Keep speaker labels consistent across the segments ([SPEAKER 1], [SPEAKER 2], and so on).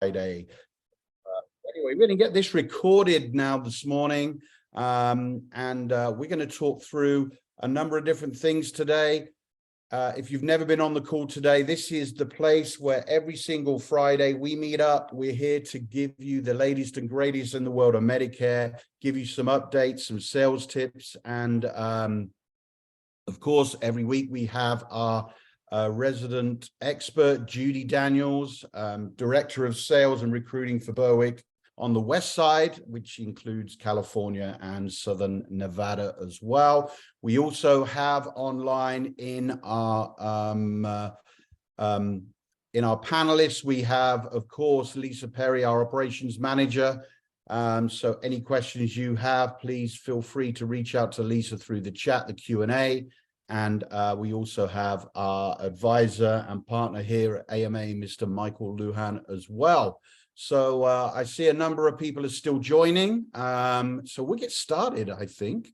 [SPEAKER 1] Friday. Anyway, we're going to get this recorded now this morning, and we're going to talk through a number of different things today. If you've never been on the call today, this is the place where every single Friday we meet up. We're here to give you the latest and greatest in the world of Medicare, give you some updates, some sales tips, and of course, every week we have our resident expert, Judy Daniels, Director of Sales and Recruiting for Berwick on the West Side, which includes California and Southern Nevada as well. We also have online in our panelists, we have, of course, Lisa Perry, our operations manager. So any questions you have, please feel free to reach out to Lisa through the chat, the Q&A. And we also have our advisor and partner here at AMA, Mr. Michael Lujan, as well. So I see a number of people are still joining. So we'll get started, I think.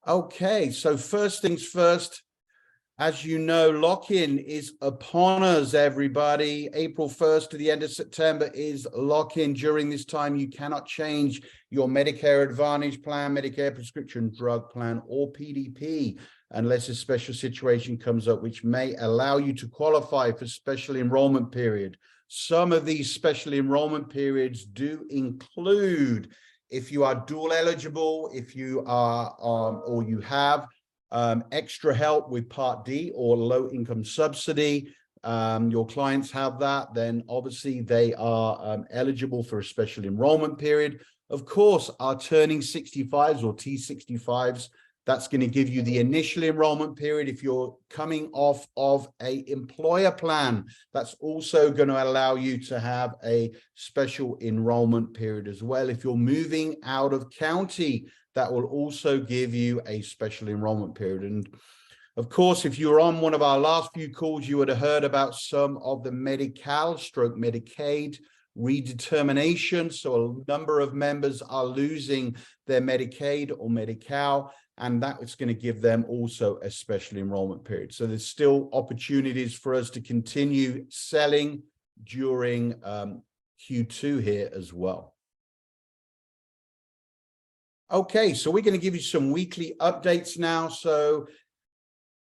[SPEAKER 1] Okay, so first things first, as you know, lock-in is upon us, everybody. April 1st to the end of September is lock-in. During this time, you cannot change your Medicare Advantage plan, Medicare prescription drug plan, or PDP, unless a special situation comes up, which may allow you to qualify for special enrollment period. Some of these special enrollment periods do include if you are dual eligible, if you are or you have extra help with Part D or low income subsidy, your clients have that, then obviously they are eligible for a special enrollment period. Of course, our turning 65s or T65s, that's going to give you the initial enrollment period. If you're coming off of a employer plan, that's also going to allow you to have a special enrollment period as well. If you're moving out of county, that will also give you a special enrollment period. And of course, if you were on one of our last few calls, you would have heard about some of the Medi-Cal stroke Medicaid redetermination. So a number of members are losing their Medicaid or Medi-Cal, and that is going to give them also a special enrollment period. So there's still opportunities for us to continue selling during Q2 here as well. Okay, so we're going to give you some weekly updates now. So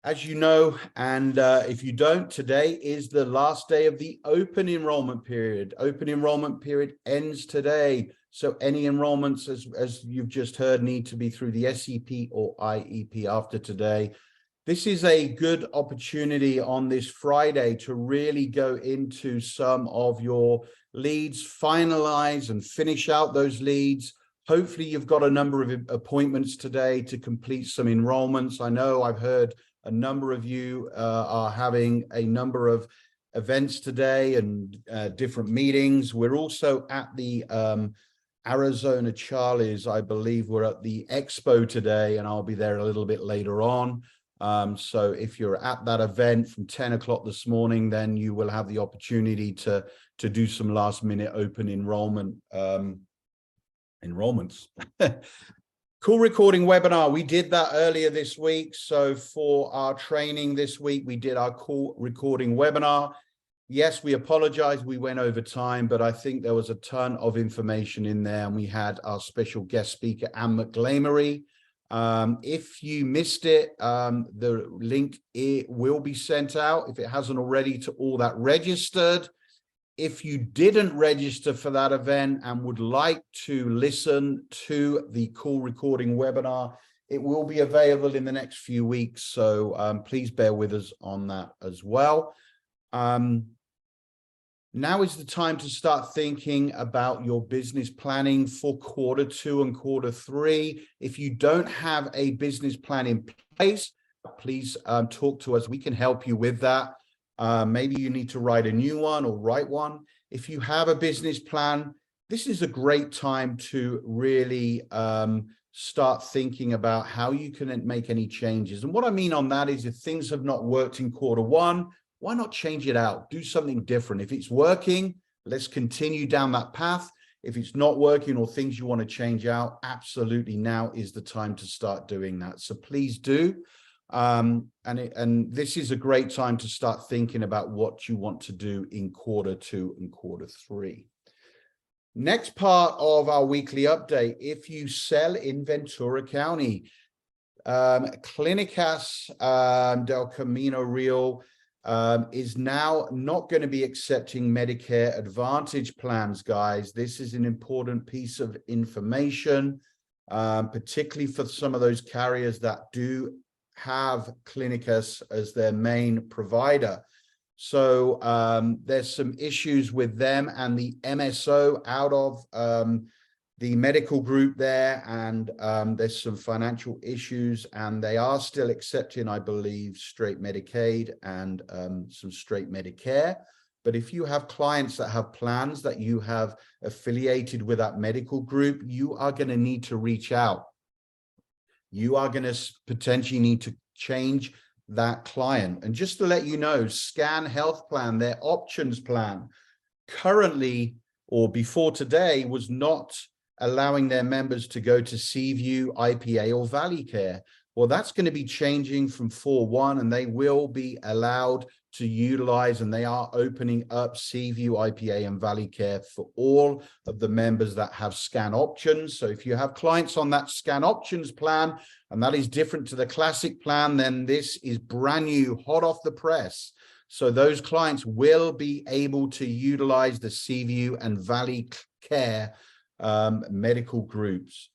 [SPEAKER 1] as you know, and if you don't, today is the last day of the open enrollment period. Open enrollment period ends today. So any enrollments, as you've just heard, need to be through the SEP or IEP after today. This is a good opportunity on this Friday to really go into some of your leads, finalize and finish out those leads. Hopefully you've got a number of appointments today to complete some enrollments. I know I've heard a number of you are having a number of events today and different meetings. We're also at the Arizona Charlie's, I believe we're at the expo today, and I'll be there a little bit later on. So if you're at that event from 10 o'clock this morning, then you will have the opportunity to do some last minute open enrollments. Call recording webinar. We did that earlier this week. So for our training this week, we did our call recording webinar. Yes, we apologize. We went over time, but I think there was a ton of information in there. And we had our special guest speaker, Anne McGlamery. If you missed it, the link will be sent out, if it hasn't already, to all that registered. If you didn't register for that event and would like to listen to the call recording webinar, it will be available in the next few weeks. So please bear with us on that as well. Now is the time to start thinking about your business planning for Q2 and Q3. If you don't have a business plan in place, please talk to us. We can help you with that. Maybe you need to write a new one or write one. If you have a business plan, this is a great time to really start thinking about how you can make any changes. And what I mean on that is, if things have not worked in Q1, why not change it out? Do something different. If it's working, let's continue down that path. If it's not working or things you want to change out, absolutely now is the time to start doing that. So please do. And this is a great time to start thinking about what you want to do in Q2 and Q3. Next part of our weekly update, if you sell in Ventura County, Clinicas del Camino Real is now not going to be accepting Medicare Advantage plans, guys. This is an important piece of information, particularly for some of those carriers that do have Clinicas as their main provider. So there's some issues with them and the MSO out of the medical group there, and there's some financial issues, and they are still accepting, I believe, straight Medicaid and some straight Medicare. But if you have clients that have plans that you have affiliated with that medical group, you are going to need to reach out. You are going to potentially need to change that client. And just to let you know, Scan Health Plan, their options plan, currently or before today was not allowing their members to go to Seaview, IPA, or ValleyCare. Well, that's going to be changing from 4/1, and they will be allowed to utilize, and they are opening up Seaview, IPA, and ValleyCare for all of the members that have scan options. So if you have clients on that scan options plan, and that is different to the classic plan, then this is brand new, hot off the press. So those clients will be able to utilize the Seaview and ValleyCare medical groups.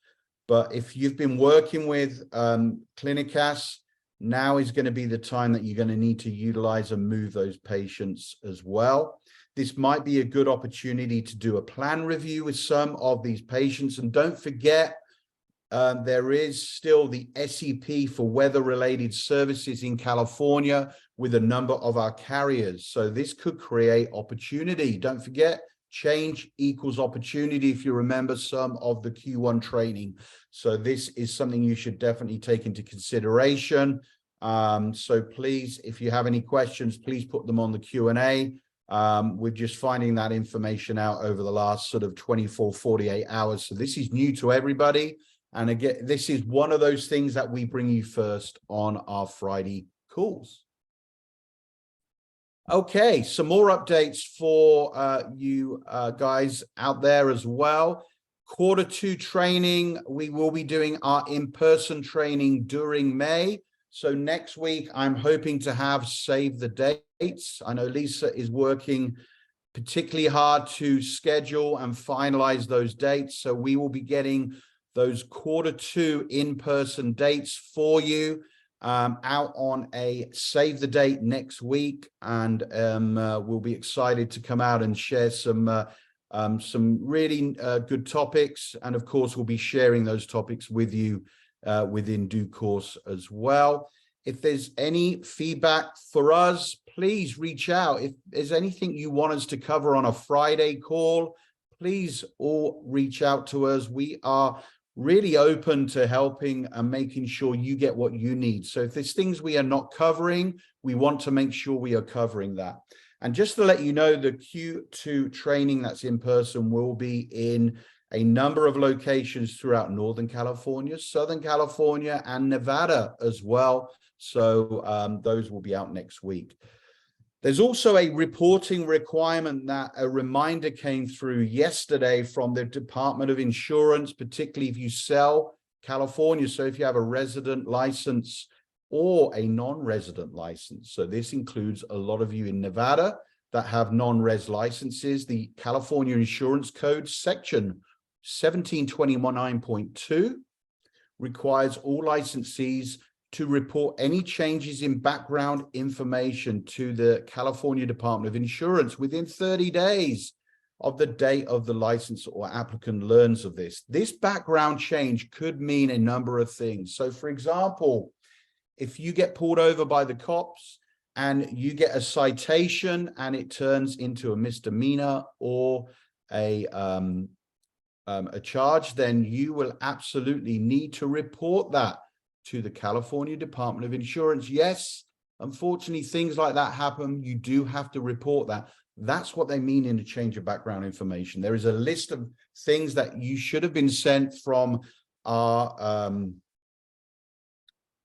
[SPEAKER 1] But if you've been working with Clinicas, now is going to be the time that you're going to need to utilize and move those patients as well. This might be a good opportunity to do a plan review with some of these patients. And don't forget, there is still the SEP for weather-related services in California with a number of our carriers. So this could create opportunity. Don't forget, change equals opportunity, if you remember some of the Q1 training. So this is something you should definitely take into consideration. So please, if you have any questions, please put them on the Q&A. We're just finding that information out over the last sort of 24, 48 hours. So this is new to everybody. And again, this is one of those things that we bring you first on our Friday calls. Okay, some more updates for you guys out there as well. Q2 training, we will be doing our in-person training during May. So next week, I'm hoping to have save the dates. I know Lisa is working particularly hard to schedule and finalize those dates. So we will be getting those Q2 in-person dates for you. Out on a save the date next week, and we'll be excited to come out and share some really good topics, and of course we'll be sharing those topics with you within due course as well. If there's any feedback for us, please reach out. If there's anything you want us to cover on a Friday call, please all reach out to us. We are really open to helping and making sure you get what you need. So if there's things we are not covering, we want to make sure we are covering that. And just to let you know, the Q2 training that's in person will be in a number of locations throughout Northern California, Southern California, and Nevada as well. So those will be out next week. There's also a reporting requirement that a reminder came through yesterday from the Department of Insurance, particularly if you sell California. So if you have a resident license or a non-resident license. So this includes a lot of you in Nevada that have non-res licenses. The California Insurance Code section 1729.2 requires all licensees to report any changes in background information to the California Department of Insurance within 30 days of the date of the license or applicant learns of this. This background change could mean a number of things. So for example, if you get pulled over by the cops and you get a citation and it turns into a misdemeanor or a charge, then you will absolutely need to report that to the California Department of Insurance. Yes, unfortunately, things like that happen. You do have to report that. That's what they mean in a change of background information. There is a list of things that you should have been sent from our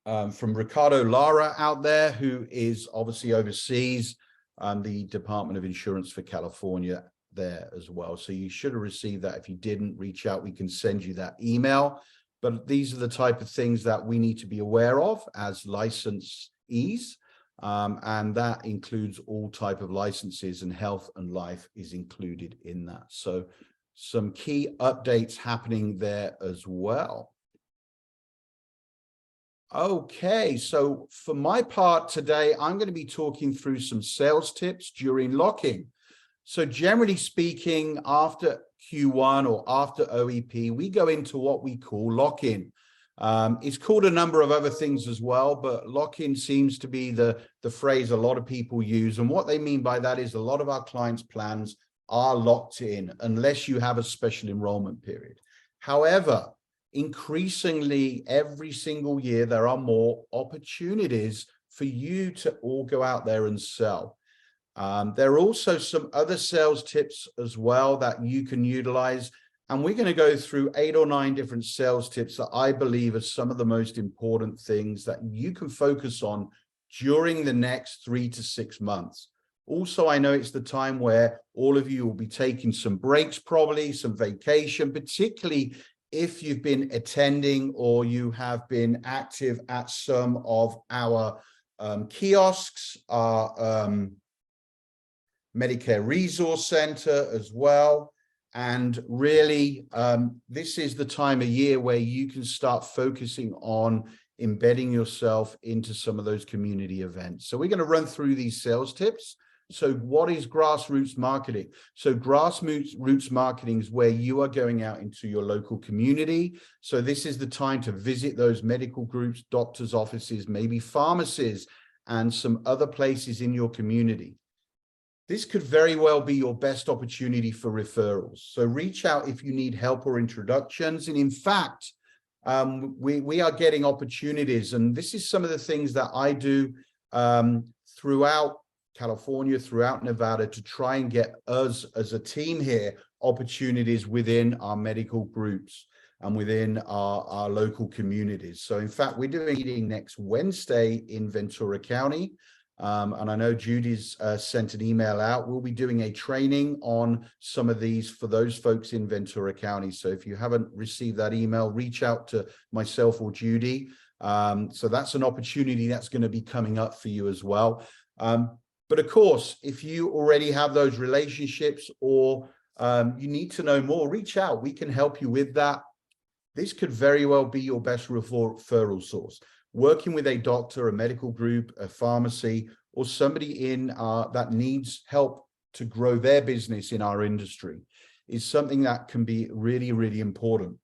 [SPEAKER 1] from Ricardo Lara out there, who is obviously oversees the Department of Insurance for California there as well. So you should have received that. If you didn't, reach out. We can send you that email. But these are the type of things that we need to be aware of as licensees. And that includes all type of licenses, and health and life is included in that. So some key updates happening there as well. Okay, so for my part today, I'm going to be talking through some sales tips during lock-in. So generally speaking, after Q1 or after OEP, we go into what we call lock-in. It's called a number of other things as well, but lock-in seems to be the phrase a lot of people use. And what they mean by that is a lot of our clients' plans are locked in unless you have a special enrollment period. However, increasingly every single year, there are more opportunities for you to all go out there and sell. There are also some other sales tips as well that you can utilize. And we're going to go through 8 or 9 different sales tips that I believe are some of the most important things that you can focus on during the next 3 to 6 months. Also, I know it's the time where all of you will be taking some breaks, probably some vacation, particularly if you've been attending or you have been active at some of our kiosks, our Medicare Resource Center as well. And really, this is the time of year where you can start focusing on embedding yourself into some of those community events. So we're going to run through these sales tips. So what is grassroots marketing? So grassroots marketing is where you are going out into your local community. So this is the time to visit those medical groups, doctors' offices, maybe pharmacies, and some other places in your community. This could very well be your best opportunity for referrals. So reach out if you need help or introductions. And in fact, we are getting opportunities. And this is some of the things that I do throughout California, throughout Nevada, to try and get us as a team here opportunities within our medical groups and within our local communities. So in fact, we're doing a meeting next Wednesday in Ventura County. And I know Judy's sent an email out. We'll be doing a training on some of these for those folks in Ventura County. So if you haven't received that email, reach out to myself or Judy. So that's an opportunity that's going to be coming up for you as well. But of course, if you already have those relationships or you need to know more, reach out. We can help you with that. This could very well be your best referral source. Working with a doctor, a medical group, a pharmacy, or somebody in that needs help to grow their business in our industry is something that can be really, really important.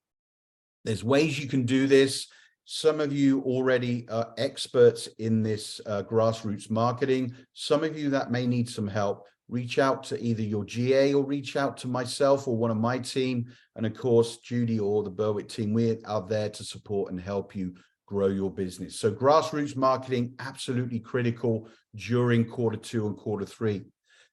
[SPEAKER 1] There's ways you can do this. Some of you already are experts in this grassroots marketing. Some of you that may need some help, reach out to either your GA or reach out to myself or one of my team. And of course, Judy or the Berwick team, we are there to support and help you grow your business. So grassroots marketing, absolutely critical during Q2 and Q3.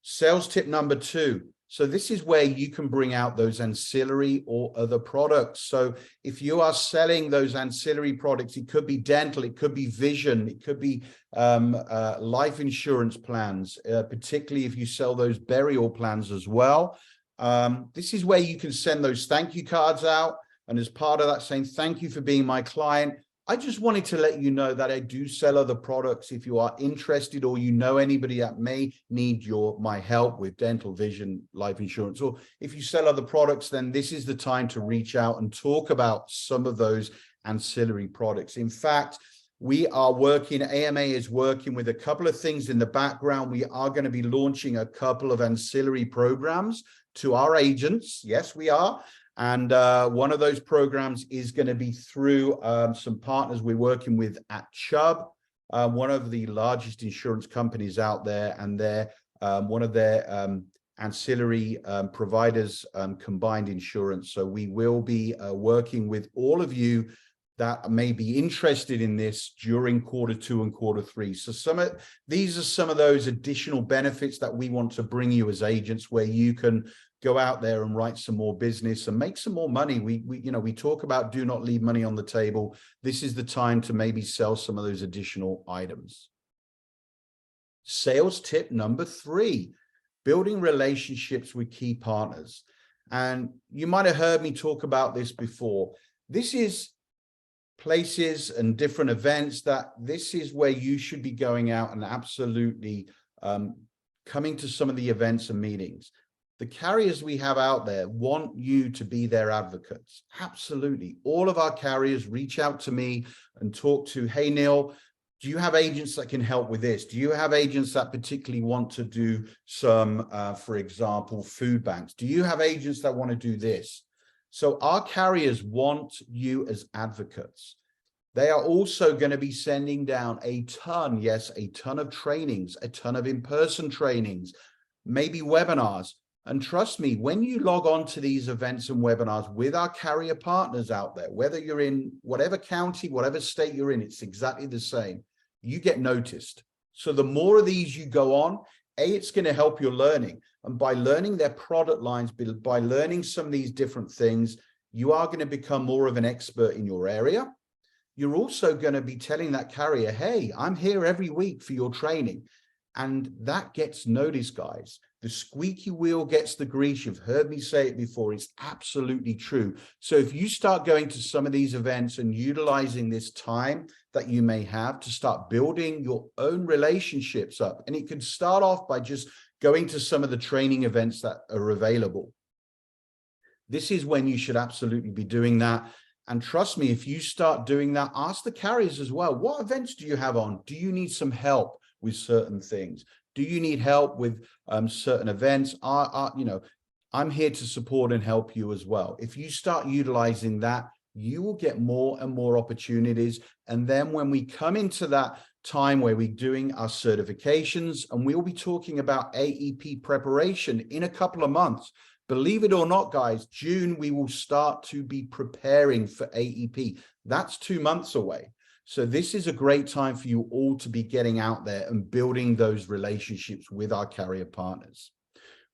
[SPEAKER 1] Sales tip number 2. So this is where you can bring out those ancillary or other products. So if you are selling those ancillary products, it could be dental, it could be vision, it could be life insurance plans, particularly if you sell those burial plans as well. This is where you can send those thank you cards out. And as part of that, saying, thank you for being my client. I just wanted to let you know that I do sell other products. If you are interested or you know anybody that may need my help with dental, vision, life insurance, or if you sell other products, then this is the time to reach out and talk about some of those ancillary products. In fact, we are working, AMA is working with a couple of things in the background. We are going to be launching a couple of ancillary programs to our agents. Yes, we are. And one of those programs is going to be through some partners we're working with at Chubb, one of the largest insurance companies out there, and they're one of their ancillary providers, combined insurance. So we will be working with all of you that may be interested in this during Q2 and Q3. So these are some of those additional benefits that we want to bring you as agents, where you can go out there and write some more business and make some more money. We talk about do not leave money on the table. This is the time to maybe sell some of those additional items. Sales tip number 3, building relationships with key partners. And you might have heard me talk about this before. This is places and different events that this is where you should be going out and absolutely coming to some of the events and meetings. The carriers we have out there want you to be their advocates. Absolutely. All of our carriers reach out to me and talk to, hey, Neil, do you have agents that can help with this? Do you have agents that particularly want to do some, for example, food banks? Do you have agents that want to do this? So our carriers want you as advocates. They are also going to be sending down a ton, yes, a ton of trainings, a ton of in-person trainings, maybe webinars. And trust me, when you log on to these events and webinars with our carrier partners out there, whether you're in whatever county, whatever state you're in, it's exactly the same. You get noticed. So the more of these you go on, it's going to help your learning. And by learning their product lines, by learning some of these different things, you are going to become more of an expert in your area. You're also going to be telling that carrier, hey, I'm here every week for your training. And that gets noticed, guys. The squeaky wheel gets the grease. You've heard me say it before. It's absolutely true. So if you start going to some of these events and utilizing this time that you may have to start building your own relationships up, and it could start off by just going to some of the training events that are available. This is when you should absolutely be doing that. And trust me, if you start doing that, ask the carriers as well. What events do you have on? Do you need some help with certain things? Do you need help with certain events? I'm here to support and help you as well. If you start utilizing that, you will get more and more opportunities. And then when we come into that time where we're doing our certifications, and we'll be talking about AEP preparation in a couple of months. Believe it or not, guys, June, we will start to be preparing for AEP. That's 2 months away. So this is a great time for you all to be getting out there and building those relationships with our carrier partners.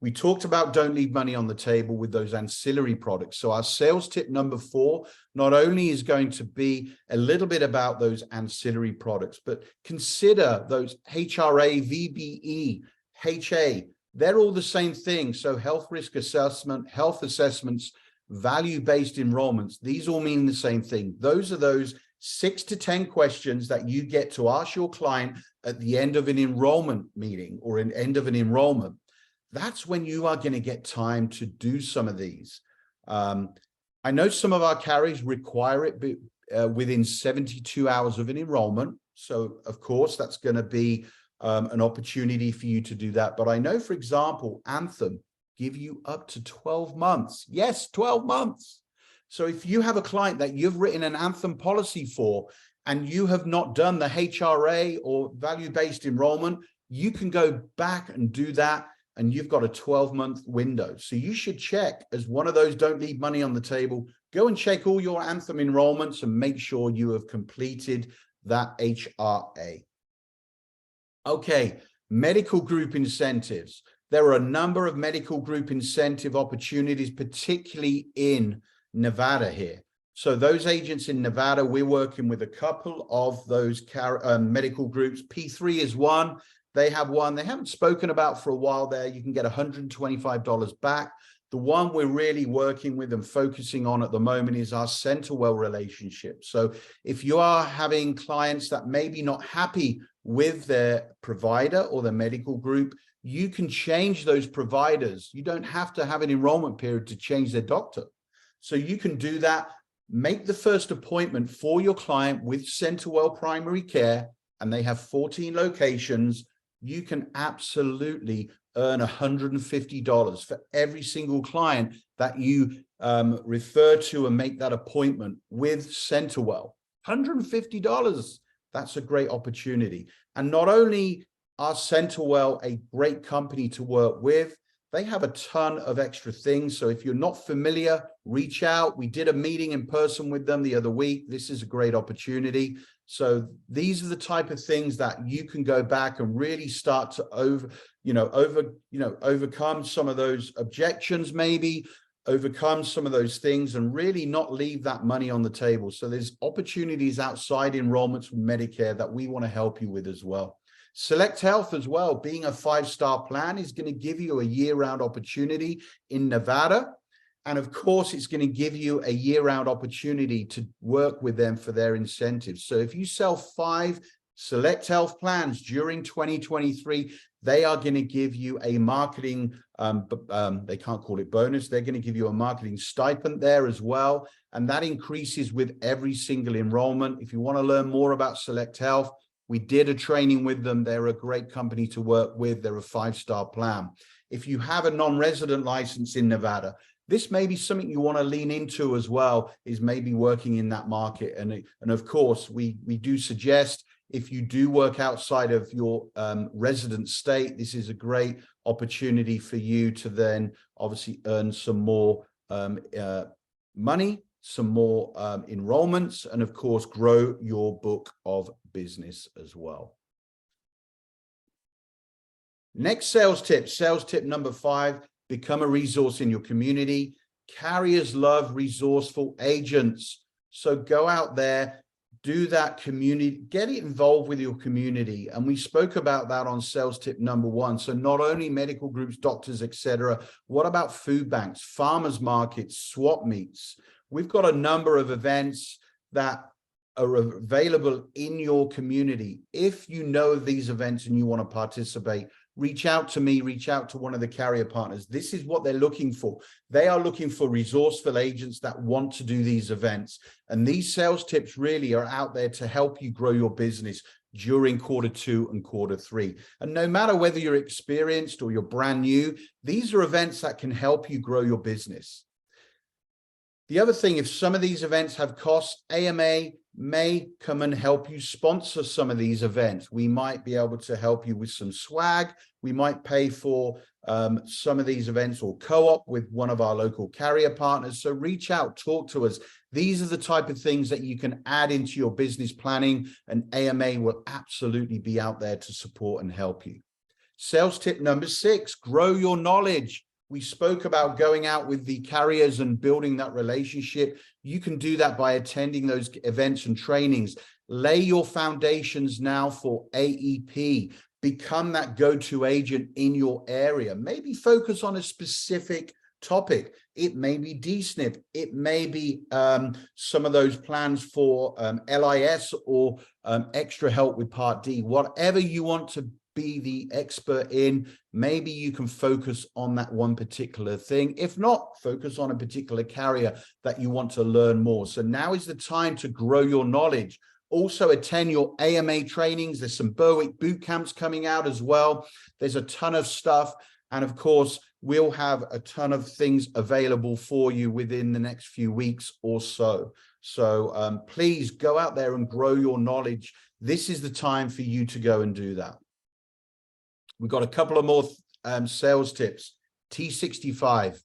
[SPEAKER 1] We talked about don't leave money on the table with those ancillary products. So our sales tip number 4 not only is going to be a little bit about those ancillary products, but consider those HRA, VBE, HA. They're all the same thing. So health risk assessment, health assessments, value-based enrollments, these all mean the same thing. Those are those 6 to 10 questions that you get to ask your client at the end of an enrollment meeting or an end of an enrollment. That's when you are going to get time to do some of these. I know some of our carriers require it within 72 hours of an enrollment. So of course, that's going to be an opportunity for you to do that. But I know, for example, Anthem give you up to 12 months. Yes, 12 months. So if you have a client that you've written an Anthem policy for and you have not done the HRA or value-based enrollment, you can go back and do that, and you've got a 12-month window. So you should check as one of those don't leave money on the table. Go and check all your Anthem enrollments and make sure you have completed that HRA. Okay, medical group incentives. There are a number of medical group incentive opportunities, particularly in Nevada here. So those agents in Nevada, we're working with a couple of those medical groups. P3 is one. They have one they haven't spoken about for a while there. You can get $125 back. The one we're really working with and focusing on at the moment is our CenterWell relationship. So if you are having clients that may be not happy with their provider or their medical group, you can change those providers. You don't have to have an enrollment period to change their doctor. So you can do that. Make the first appointment for your client with CenterWell Primary Care, and they have 14 locations. You can absolutely earn $150 for every single client that you refer to and make that appointment with CenterWell. $150. That's a great opportunity. And not only are CenterWell a great company to work with, They have a ton of extra things. So if you're not familiar, reach out. We did a meeting in person with them the other week. This is a great opportunity. So these are the type of things that you can go back and really start to overcome some of those objections, maybe overcome some of those things, and really not leave that money on the table. So there's opportunities outside enrollments with Medicare that we want to help you with as well. Select Health as well, being a 5-star plan, is going to give you a year-round opportunity in Nevada. And of course, it's going to give you a year-round opportunity to work with them for their incentives. So if you sell 5 Select Health plans during 2023, they are going to give you a marketing, they can't call it bonus, they're going to give you a marketing stipend there as well. And that increases with every single enrollment. If you want to learn more about Select Health, we did a training with them. They're a great company to work with. They're a 5-star plan. If you have a non-resident license in Nevada, this may be something you want to lean into as well, is maybe working in that market. And of course, we do suggest, if you do work outside of your resident state, this is a great opportunity for you to then obviously earn some more money, some more enrollments, and of course, grow your book of business as well. Next sales tip number 5, become a resource in your community. Carriers love resourceful agents. So go out there, do that community, get involved with your community. And we spoke about that on sales tip number 1. So not only medical groups, doctors, etc. What about food banks, farmers markets, swap meets? We've got a number of events that are available in your community. If you know of these events and you want to participate, reach out to me, reach out to one of the carrier partners. This is what they're looking for. They are looking for resourceful agents that want to do these events. And these sales tips really are out there to help you grow your business during Q2 and Q3. And no matter whether you're experienced or you're brand new, these are events that can help you grow your business. The other thing, if some of these events have costs, AMA may come and help you sponsor some of these events. We might be able to help you with some swag. We might pay for some of these events, or co-op with one of our local carrier partners. So reach out, talk to us. These are the type of things that you can add into your business planning, and AMA will absolutely be out there to support and help you. Sales tip number 6, grow your knowledge. We spoke about going out with the carriers and building that relationship. You can do that by attending those events and trainings. Lay your foundations now for AEP. Become that go-to agent in your area. Maybe focus on a specific topic. It may be DSNP. It may be some of those plans for LIS or extra help with Part D. Whatever you want to be the expert in, maybe you can focus on that one particular thing. If not, focus on a particular carrier that you want to learn more. So now is the time to grow your knowledge. Also attend your AMA trainings. There's some Berwick boot camps coming out as well. There's a ton of stuff. And of course, we'll have a ton of things available for you within the next few weeks or so. So please go out there and grow your knowledge. This is the time for you to go and do that. We've got a couple of more sales tips. T65.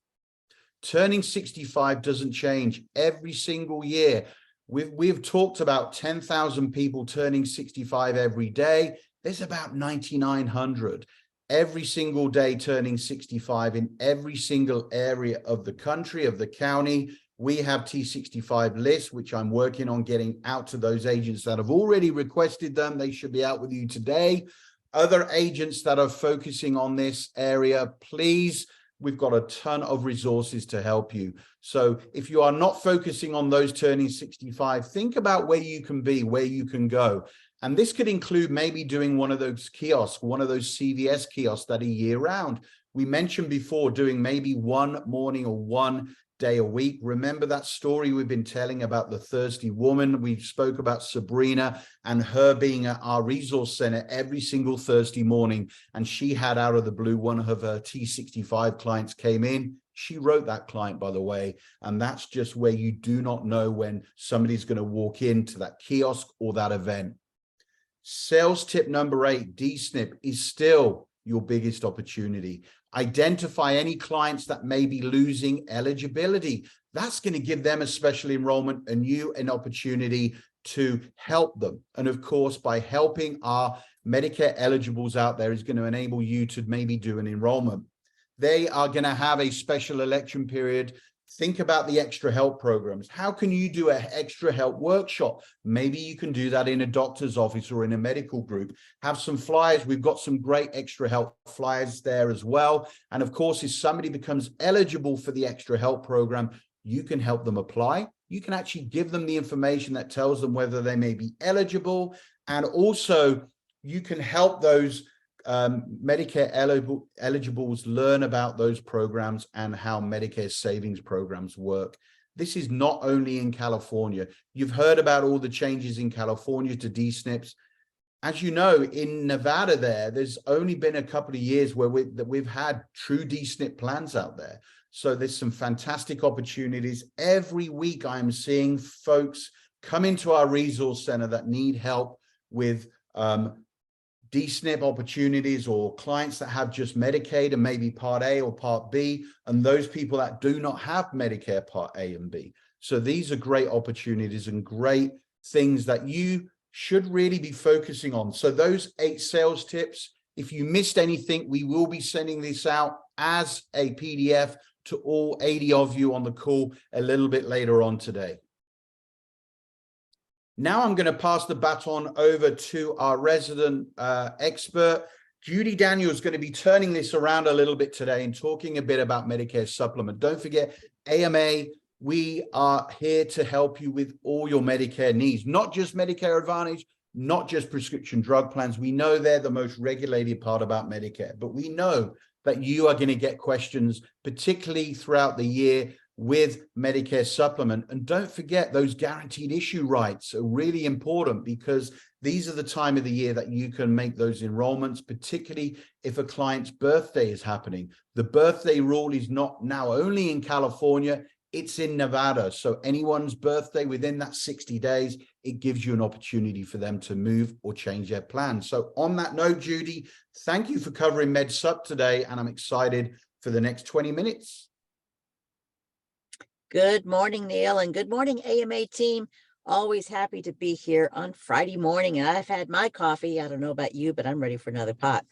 [SPEAKER 1] Turning 65 doesn't change every single year. We've talked about 10,000 people turning 65 every day. There's about 9,900 every single day turning 65 in every single area of the country, of the county. We have T65 lists, which I'm working on getting out to those agents that have already requested them. They should be out with you today. Other agents that are focusing on this area, please, we've got a ton of resources to help you. So if you are not focusing on those turning 65, think about where you can be, where you can go. And this could include maybe doing one of those kiosks, one of those CVS kiosks that are year round. We mentioned before doing maybe one morning or one day a week. Remember that story we've been telling about the thirsty woman? We spoke about Sabrina and her being at our resource center every single Thursday morning. And she had, out of the blue, one of her T65 clients came in. She wrote that client, by the way. And that's just where you do not know when somebody's going to walk into that kiosk or that event. Sales tip number 8, DSNP is still your biggest opportunity. identify any clients that may be losing eligibility. That's going to give them a special enrollment and you an opportunity to help them. And of course, by helping our Medicare eligibles out there is going to enable you to maybe do an enrollment. They are going to have a special election period. Think about the extra help programs. How can you do an extra help workshop? Maybe you can do that in a doctor's office or in a medical group. Have some flyers. We've got some great extra help flyers there as well. And of course, if somebody becomes eligible for the extra help program, you can help them apply. You can actually give them the information that tells them whether they may be eligible. And also you can help those Medicare eligibles learn about those programs and how Medicare savings programs work. This is not only in California. You've heard about all the changes in California to D-SNPs. As you know, in Nevada there's only been a couple of years where we've had true D-SNP plans out there. So there's some fantastic opportunities. Every week I'm seeing folks come into our resource center that need help with D-SNP opportunities, or clients that have just Medicaid and maybe Part A or Part B, and those people that do not have Medicare Part A and B. So these are great opportunities and great things that you should really be focusing on. So those 8 sales tips, if you missed anything, we will be sending this out as a PDF to all 80 of you on the call a little bit later on today. Now I'm going to pass the baton over to our resident expert. Judy Daniel is going to be turning this around a little bit today and talking a bit about Medicare supplement. Don't forget, AMA, we are here to help you with all your Medicare needs, not just Medicare Advantage, not just prescription drug plans. We know they're the most regulated part about Medicare, but we know that you are going to get questions, particularly throughout the year, with Medicare supplement. And don't forget, those guaranteed issue rights are really important, because these are the time of the year that you can make those enrollments, particularly if a client's birthday is happening. The birthday rule is not now only in California, it's in Nevada. So anyone's birthday within that 60 days, it gives you an opportunity for them to move or change their plan. So on that note, Judy, thank you for covering MedSup today, and I'm excited for the next 20 minutes.
[SPEAKER 2] Good morning, Neil, and good morning, AMA team. Always happy to be here on Friday morning, and I've had my coffee. I don't know about you, but I'm ready for another pot.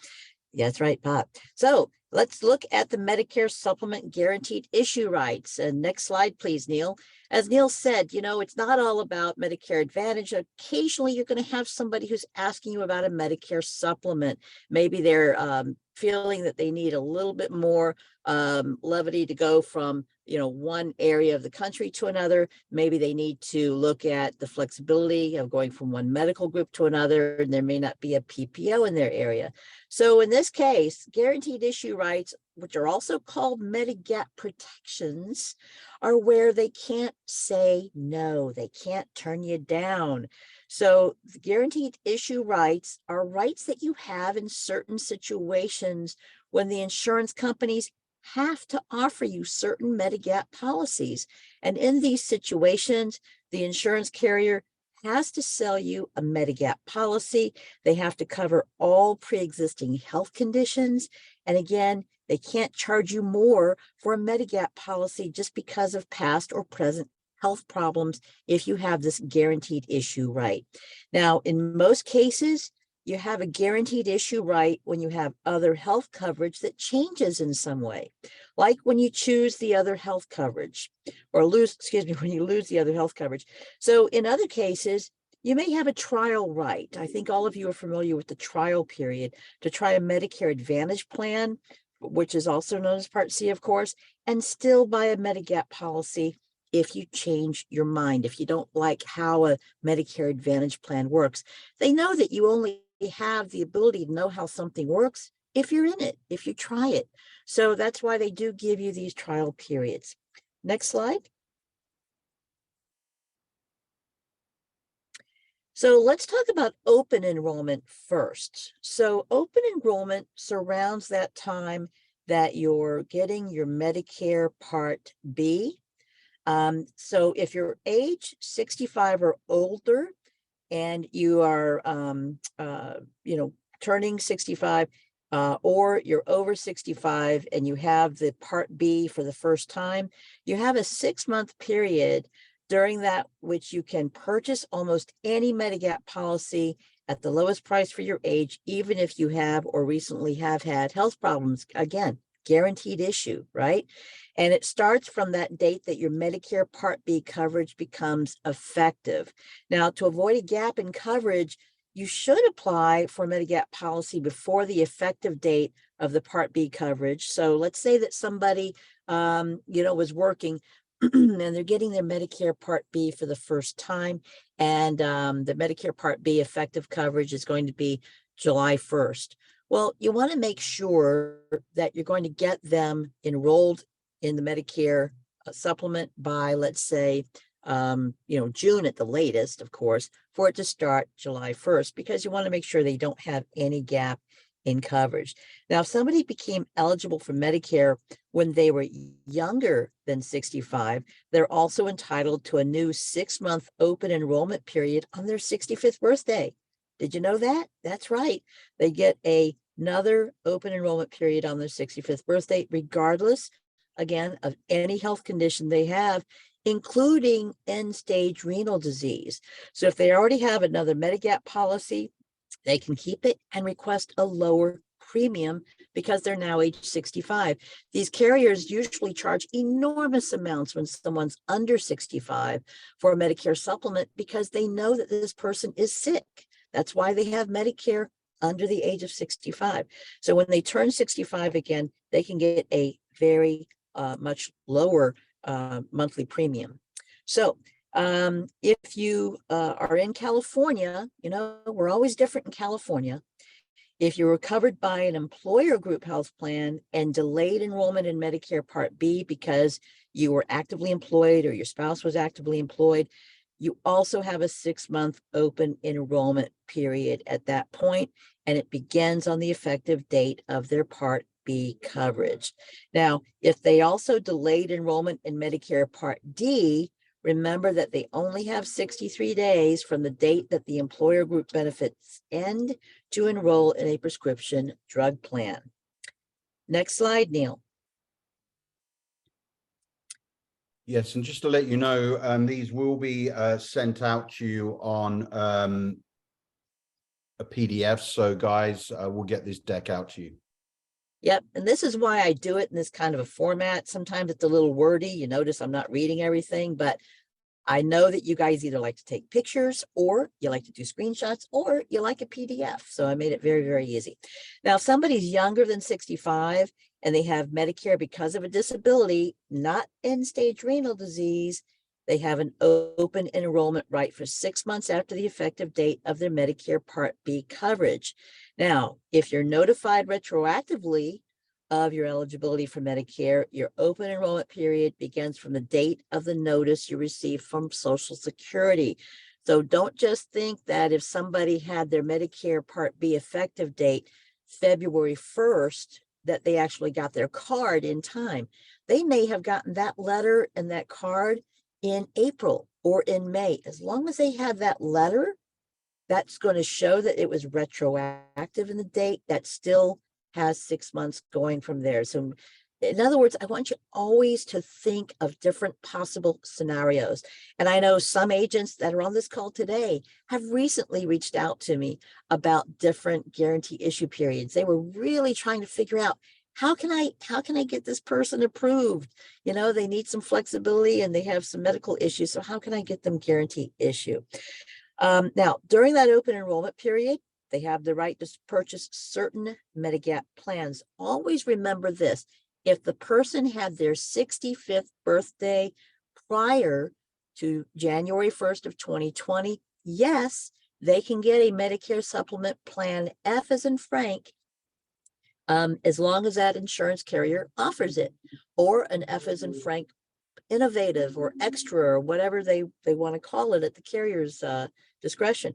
[SPEAKER 2] Yeah, that's right, pot. So let's look at the Medicare supplement guaranteed issue rights. And next slide, please, Neil. As Neil said, you know, it's not all about Medicare Advantage. Occasionally, you're going to have somebody who's asking you about a Medicare supplement. Maybe they're feeling that they need a little bit more levity to go from, you know, one area of the country to another. Maybe they need to look at the flexibility of going from one medical group to another, and there may not be a PPO in their area. So in this case, guaranteed issue rights, which are also called Medigap protections, are where they can't say no, they can't turn you down. So the guaranteed issue rights are rights that you have in certain situations when the insurance companies have to offer you certain Medigap policies. And in these situations, the insurance carrier has to sell you a Medigap policy. They have to cover all pre-existing health conditions. And again, they can't charge you more for a Medigap policy just because of past or present health problems if you have this guaranteed issue right. Now, in most cases, you have a guaranteed issue right when you have other health coverage that changes in some way, like when you choose the other health coverage or when you lose the other health coverage. So in other cases, you may have a trial right. I think all of you are familiar with the trial period to try a Medicare Advantage plan, which is also known as Part C, of course, and still buy a Medigap policy if you change your mind, if you don't like how a Medicare Advantage plan works. They know that you only have the ability to know how something works if you're in it, if you try it. So that's why they do give you these trial periods. Next slide. So let's talk about open enrollment first. So open enrollment surrounds that time that you're getting your Medicare Part B. So if you're age 65 or older, and you are, turning 65, or you're over 65 and you have the Part B for the first time, you have a 6-month period during that which you can purchase almost any Medigap policy at the lowest price for your age, even if you have or recently have had health problems. Again, guaranteed issue, right? And it starts from that date that your Medicare Part B coverage becomes effective. Now, to avoid a gap in coverage, you should apply for a Medigap policy before the effective date of the Part B coverage. So let's say that somebody, was working and they're getting their Medicare Part B for the first time, and the Medicare Part B effective coverage is going to be July 1st. Well, you want to make sure that you're going to get them enrolled in the Medicare supplement by, let's say, June at the latest, of course, for it to start July 1st, because you want to make sure they don't have any gap in coverage. Now, if somebody became eligible for Medicare when they were younger than 65, they're also entitled to a new 6-month open enrollment period on their 65th birthday. Did you know that? That's right. They get another open enrollment period on their 65th birthday, regardless, again, of any health condition they have, including end-stage renal disease. So if they already have another Medigap policy, they can keep it and request a lower premium because they're now age 65. These carriers usually charge enormous amounts when someone's under 65 for a Medicare supplement because they know that this person is sick. That's why they have Medicare under the age of 65. So when they turn 65 again, they can get a very much lower monthly premium. So if you are in California, we're always different in California. If you were covered by an employer group health plan and delayed enrollment in Medicare Part B because you were actively employed or your spouse was actively employed, you also have a 6-month open enrollment period at that point, and it begins on the effective date of their Part B coverage. Now, if they also delayed enrollment in Medicare Part D, remember that they only have 63 days from the date that the employer group benefits end to enroll in a prescription drug plan. Next slide, Neil.
[SPEAKER 1] Yes, and just to let you know, these will be sent out to you on a PDF. So guys, we'll get this deck out to you.
[SPEAKER 2] Yep, and this is why I do it in this kind of a format. Sometimes it's a little wordy. You notice I'm not reading everything, but I know that you guys either like to take pictures or you like to do screenshots or you like a PDF. So I made it very, very easy. Now, if somebody's younger than 65 and they have Medicare because of a disability, not end-stage renal disease, they have an open enrollment right for 6 months after the effective date of their Medicare Part B coverage. Now, if you're notified retroactively of your eligibility for Medicare, your open enrollment period begins from the date of the notice you received from Social Security. So don't just think that if somebody had their Medicare Part B effective date February 1st, that they actually got their card in time. They may have gotten that letter and that card in April or in May. As long as they have that letter, that's going to show that it was retroactive in the date. That still has 6 months going from there. So in other words, I want you always to think of different possible scenarios. And I know some agents that are on this call today have recently reached out to me about different guarantee issue periods. They were really trying to figure out, how can I get this person approved? They need some flexibility and they have some medical issues. So how can I get them guarantee issue? Now, during that open enrollment period, they have the right to purchase certain Medigap plans. Always remember this: if the person had their 65th birthday prior to January 1st of 2020, yes, they can get a Medicare supplement plan F as in Frank, as long as that insurance carrier offers it, or an F as in Frank innovative or extra or whatever they want to call it at the carrier's discretion.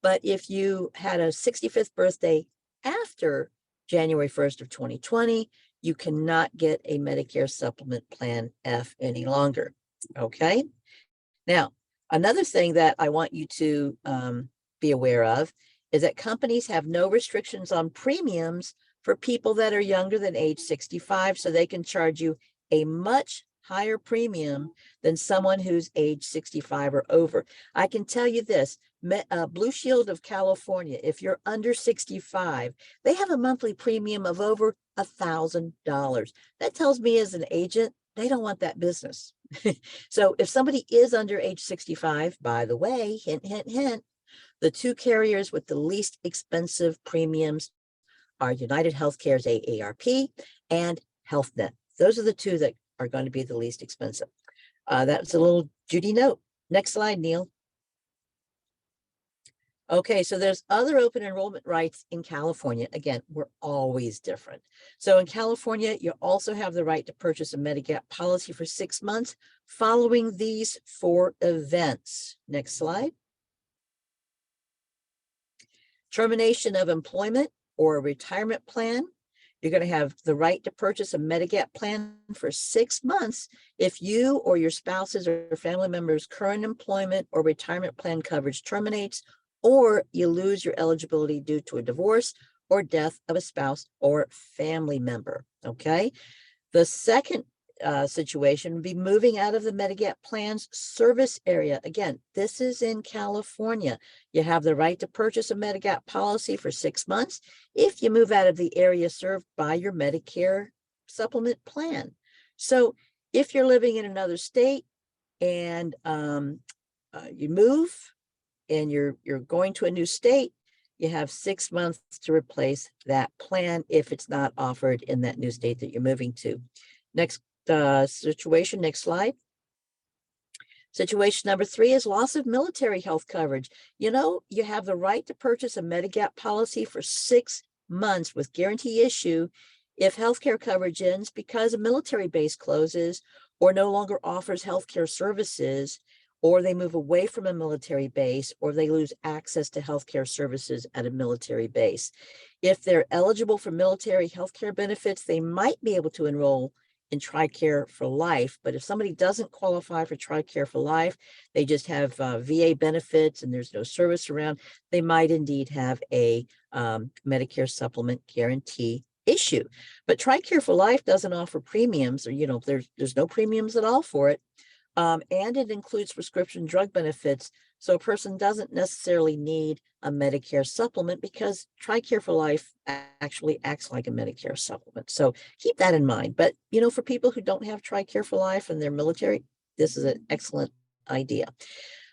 [SPEAKER 2] But if you had a 65th birthday after January 1st of 2020, you cannot get a Medicare supplement plan F any longer. Okay. Now, another thing that I want you to be aware of is that companies have no restrictions on premiums for people that are younger than age 65, so they can charge you a much higher premium than someone who's age 65 or over. I can tell you this, Blue Shield of California, if you're under 65, they have a monthly premium of over $1,000. That tells me as an agent, they don't want that business. So if somebody is under age 65, by the way, hint, hint, hint, the two carriers with the least expensive premiums are United Healthcare's AARP and HealthNet. Those are the two that are going to be the least expensive. That's a little Judy note. Next slide, Neil. Okay, so there's other open enrollment rights in California. Again, we're always different. So in California, you also have the right to purchase a Medigap policy for 6 months following these 4 events. Next slide. Termination of employment or a retirement plan. You're going to have the right to purchase a Medigap plan for 6 months if you or your spouse's or family member's current employment or retirement plan coverage terminates, or you lose your eligibility due to a divorce or death of a spouse or family member. Okay. The second situation would be moving out of the Medigap plan's service area. Again, this is in California. You have the right to purchase a Medigap policy for 6 months if you move out of the area served by your Medicare supplement plan. So if you're living in another state and you move and you're going to a new state, you have 6 months to replace that plan if it's not offered in that new state that you're moving to. Next situation, next slide. Situation number 3 is loss of military health coverage. You know, you have the right to purchase a Medigap policy for 6 months with guarantee issue if healthcare coverage ends because a military base closes or no longer offers healthcare services, or they move away from a military base, or they lose access to healthcare services at a military base. If they're eligible for military healthcare benefits, they might be able to enroll in TRICARE for life. But if somebody doesn't qualify for TRICARE for life, they just have VA benefits and there's no service around, they might indeed have a Medicare supplement guarantee issue. But TRICARE for life doesn't offer premiums, or, you know, there's no premiums at all for it. And it includes prescription drug benefits. So a person doesn't necessarily need a Medicare supplement because TRICARE for Life actually acts like a Medicare supplement. So keep that in mind. But, you know, for people who don't have TRICARE for Life and they're military, this is an excellent idea.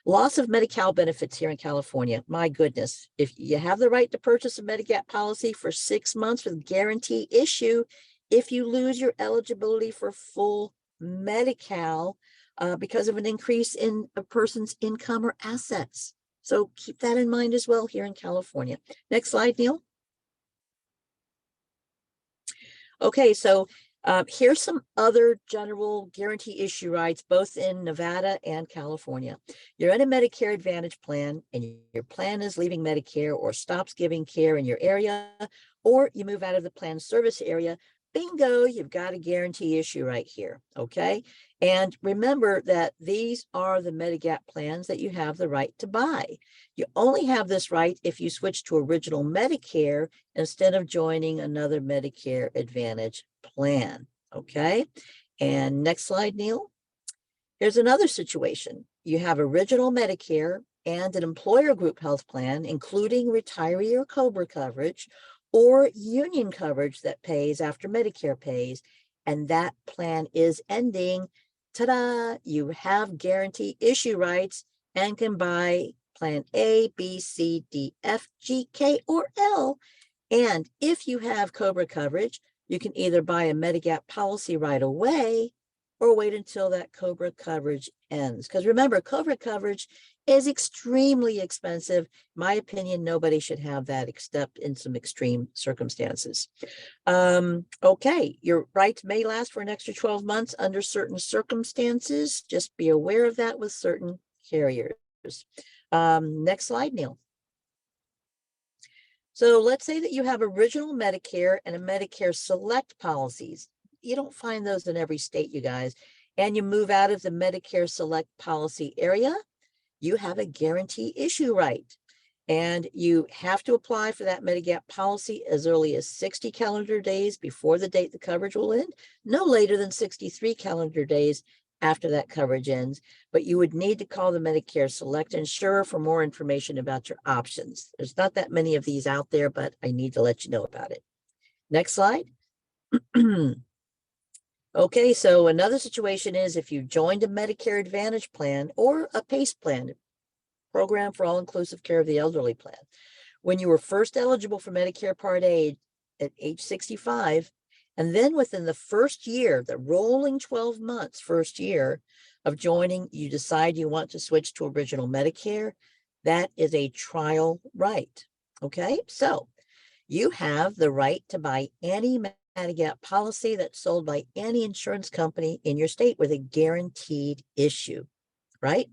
[SPEAKER 2] Loss of Medi-Cal benefits here in California. My goodness, if you have the right to purchase a Medigap policy for 6 months with guarantee issue, if you lose your eligibility for full Medi-Cal, because of an increase in a person's income or assets. So keep that in mind as well here in California. Next slide, Neil. Okay, so here's some other general guarantee issue rights, both in Nevada and California. You're in a Medicare Advantage plan and your plan is leaving Medicare or stops giving care in your area, or you move out of the plan service area. Bingo, you've got a guarantee issue right here, okay? And remember that these are the Medigap plans that you have the right to buy. You only have this right if you switch to original Medicare instead of joining another Medicare Advantage plan, okay? And next slide, Neil. Here's another situation. You have original Medicare and an employer group health plan, including retiree or COBRA coverage, or union coverage that pays after Medicare pays, and that plan is ending. Ta-da! You have guarantee issue rights and can buy plan A, B, C, D, F, G, K, or L. And if you have COBRA coverage, you can either buy a Medigap policy right away or wait until that COBRA coverage ends. Because remember, COBRA coverage is extremely expensive. In my opinion, nobody should have that except in some extreme circumstances. Okay, your rights may last for an extra 12 months under certain circumstances. Just be aware of that with certain carriers. Next slide, Neil. So let's say that you have original Medicare and a Medicare Select policies. You don't find those in every state, you guys. And you move out of the Medicare Select policy area, you have a guarantee issue right. And you have to apply for that Medigap policy as early as 60 calendar days before the date the coverage will end, no later than 63 calendar days after that coverage ends. But you would need to call the Medicare Select Insurer for more information about your options. There's not that many of these out there, but I need to let you know about it. Next slide. Okay, so another situation is if you joined a Medicare Advantage plan or a PACE plan, Program for All-Inclusive Care of the Elderly plan. When you were first eligible for Medicare Part A at age 65, and then within the first year, the rolling 12 months, first year of joining, you decide you want to switch to Original Medicare, that is a trial right. Okay, so you have the right to buy any Medigap policy that's sold by any insurance company in your state with a guaranteed issue, right?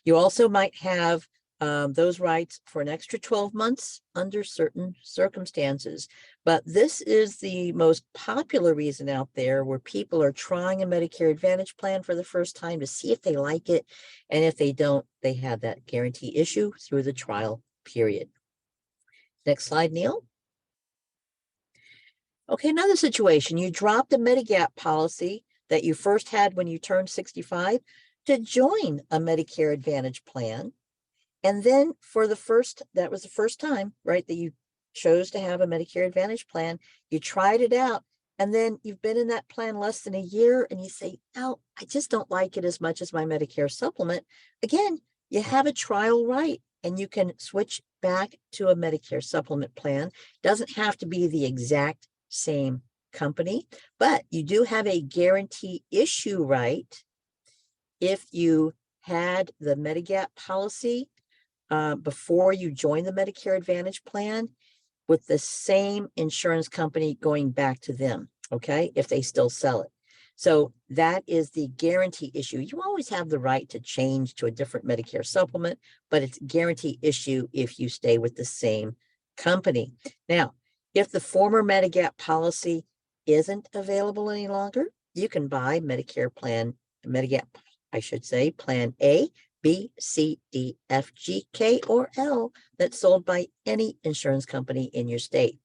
[SPEAKER 2] You also might have those rights for an extra 12 months under certain circumstances. But this is the most popular reason out there where people are trying a Medicare Advantage plan for the first time to see if they like it. And if they don't, they have that guarantee issue through the trial period. Next slide, Neil. Okay, another situation. You dropped a Medigap policy that you first had when you turned 65 to join a Medicare Advantage plan. And then that was the first time, right, that you chose to have a Medicare Advantage plan. You tried it out, and then you've been in that plan less than a year, and you say, oh, I just don't like it as much as my Medicare supplement. Again, you have a trial right, and you can switch back to a Medicare supplement plan. Doesn't have to be the exact same company, but you do have a guarantee issue right if you had the Medigap policy before you join the Medicare Advantage plan with the same insurance company going back to them, okay, if they still sell it. So that is the guarantee issue. You always have the right to change to a different Medicare supplement, but it's guarantee issue if you stay with the same company. Now, if the former Medigap policy isn't available any longer, you can buy Plan A, B, C, D, F, G, K, or L that's sold by any insurance company in your state.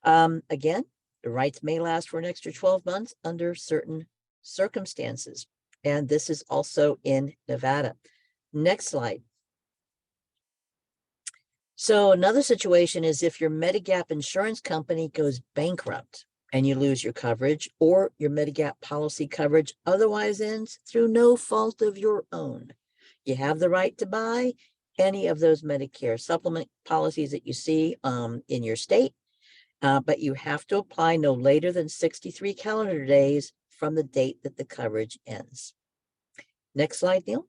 [SPEAKER 2] Again, the rights may last for an extra 12 months under certain circumstances. And this is also in Nevada. Next slide. So another situation is if your Medigap insurance company goes bankrupt and you lose your coverage, or your Medigap policy coverage otherwise ends through no fault of your own. You have the right to buy any of those Medicare supplement policies that you see in your state, but you have to apply no later than 63 calendar days from the date that the coverage ends. Next slide, Neil.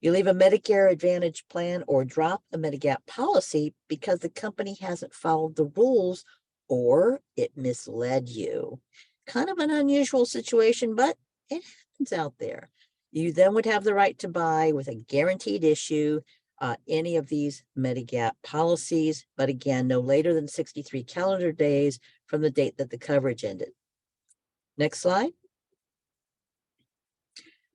[SPEAKER 2] You leave a Medicare Advantage plan or drop a Medigap policy because the company hasn't followed the rules or it misled you. Kind of an unusual situation, but it happens out there. You then would have the right to buy with a guaranteed issue any of these Medigap policies, but again, no later than 63 calendar days from the date that the coverage ended. Next slide.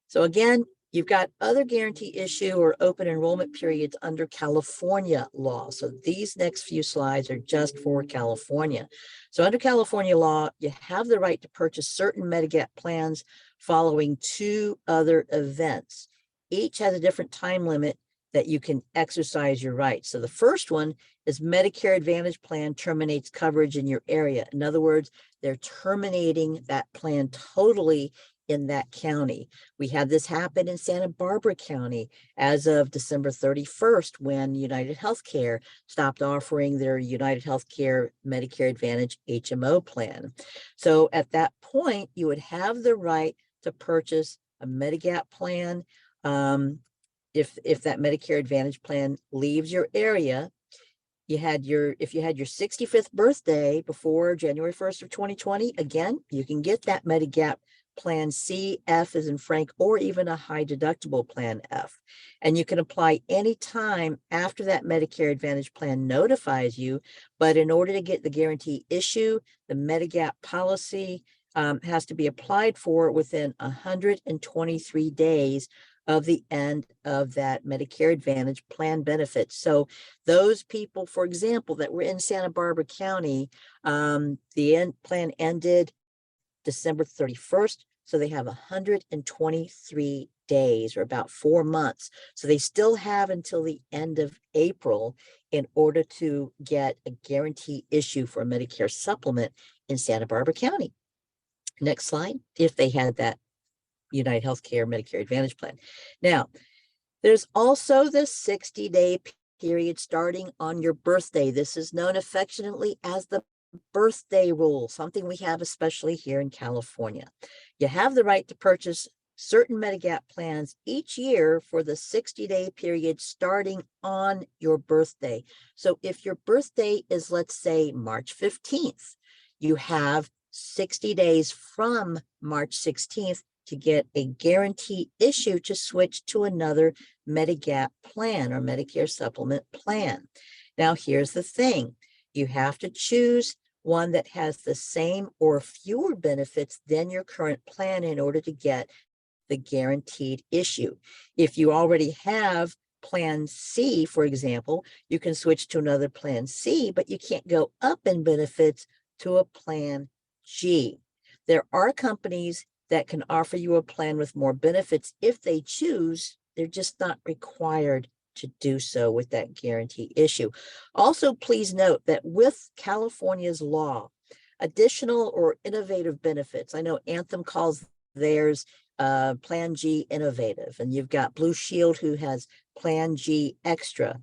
[SPEAKER 2] So again, you've got other guarantee issue or open enrollment periods under California law. So these next few slides are just for California. So under California law, you have the right to purchase certain Medigap plans following two other events. Each has a different time limit that you can exercise your rights. So the first one is Medicare Advantage plan terminates coverage in your area. In other words, they're terminating that plan totally in that county. We had this happen in Santa Barbara County as of December 31st, when United Healthcare stopped offering their United Healthcare Medicare Advantage HMO plan. So at that point, you would have the right to purchase a Medigap plan. If that Medicare Advantage plan leaves your area, if you had your 65th birthday before January 1st of 2020, again, you can get that Medigap plan C, F as in Frank, or even a high deductible plan F. And you can apply any time after that Medicare Advantage plan notifies you. But in order to get the guarantee issue, the Medigap policy has to be applied for within 123 days of the end of that Medicare Advantage plan benefits. So those people, for example, that were in Santa Barbara County, the plan ended December 31st. So they have 123 days, or about 4 months. So they still have until the end of April in order to get a guarantee issue for a Medicare supplement in Santa Barbara County. Next slide, if they had that United Healthcare Medicare Advantage plan. Now, there's also the 60-day period starting on your birthday. This is known affectionately as the birthday rule, something we have especially here in California. You have the right to purchase certain Medigap plans each year for the 60-day period starting on your birthday. So if your birthday is, let's say, March 15th, you have 60 days from March 16th to get a guarantee issue to switch to another Medigap plan or Medicare supplement plan. Now, here's the thing. You have to choose one that has the same or fewer benefits than your current plan in order to get the guaranteed issue. If you already have Plan C, for example, you can switch to another Plan C, but you can't go up in benefits to a Plan G. There are companies that can offer you a plan with more benefits if they choose. They're just not required to do so with that guarantee issue. Also, please note that with California's law, additional or innovative benefits, I know Anthem calls theirs Plan G Innovative, and you've got Blue Shield who has Plan G Extra,